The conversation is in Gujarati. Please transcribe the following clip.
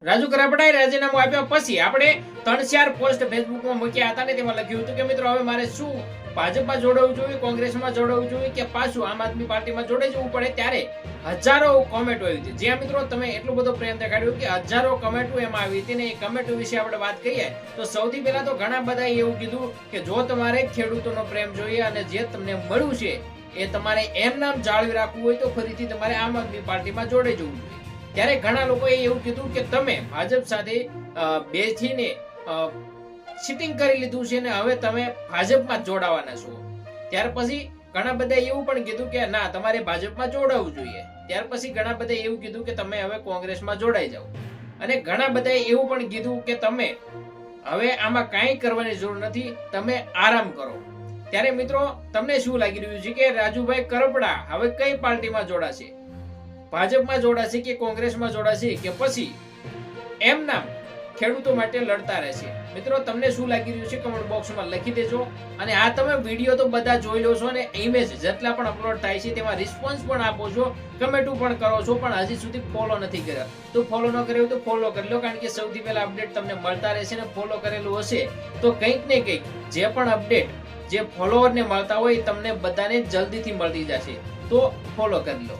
રાજુ કરપડાએ રાજીનામું આપ્યા પછી આપણે 3-4 પોસ્ટ ફેસબુકમાં મૂક્યા હતા ને તેમાં લખ્યું હતું કે મિત્રો હવે મારે શું ભાજપમાં જોડાવું જોઈએ, કોંગ્રેસમાં જોડાવું જોઈએ કે પાછું આમ આદમી પાર્ટીમાં જોડાઈ જવું પડે, ત્યારે હજારો કોમેન્ટો આવી હતી. જ્યાં મિત્રો તમે એટલો બધો પ્રેમ દેખાડ્યો કે હજારો કમેન્ટો એમાં આવી હતી ને એ કમેન્ટો વિશે આપણે વાત કરીએ તો સૌથી પહેલા તો ઘણા બધાએ એવું કીધું કે જો તમારે ખેડૂતોનો પ્રેમ જોઈએ અને જે તમને મળ્યું છે એ તમારે એમ નામ જાળવી રાખવું હોય તો ફરીથી તમારે આમ આદમી પાર્ટીમાં જોડાઈ જવું જોઈએ. ત્યારે ઘણા લોકોએ એવું કીધું કે તમે ભાજપ સાથે બેસીને સીટિંગ કરી લીધું છે ને હવે તમે ભાજપમાં જોડાવાના છો. ત્યાર પછી ઘણા બધા એવું પણ કીધું કે ના તમારે ભાજપમાં જોડાવવું જોઈએ. ત્યાર પછી ઘણા બધા એવું કીધું કે તમે હવે કોંગ્રેસમાં જોડાઈ જાઓ અને ઘણા બધા એવું પણ કીધું કે તમે હવે આમાં કાંઈ કરવાની જરૂર નથી, તમે આરામ કરો. ત્યારે મિત્રો તમને શું લાગી રહ્યું છે કે રાજુભાઈ કરપડા હવે કઈ પાર્ટીમાં જોડાશે? ભાજપમાં જોડાશે કે કોંગ્રેસમાં જોડાશે કે પછી એમ નામ ખેડૂતો માટે લડતા રહેશે? મિત્રો તમને શું લાગી રહ્યું છે કમેન્ટ બોક્સમાં લખી દેજો. અને આ તમે વિડીયો તો બધા જોઈ લો છો અને ઇમેજ જેટલા પણ અપલોડ થાય છે તેમાં રિસ્પોન્સ પણ આપો છો, કમેન્ટો પણ કરો છો, પણ હજી સુધી ફોલો નથી કર્યા. તો ફોલો ન કર્યો તો ફોલો કરી લો, કારણ કે સૌથી પહેલા અપડેટ તમને મળતા રહેશે ને ફોલો કરેલું હશે તો કંઈક ને કંઈક જે પણ અપડેટ જે ફોલોવરને મળતા હોય તમને બધાને જલ્દીથી મળતી જશે. તો ફોલો કરી લો.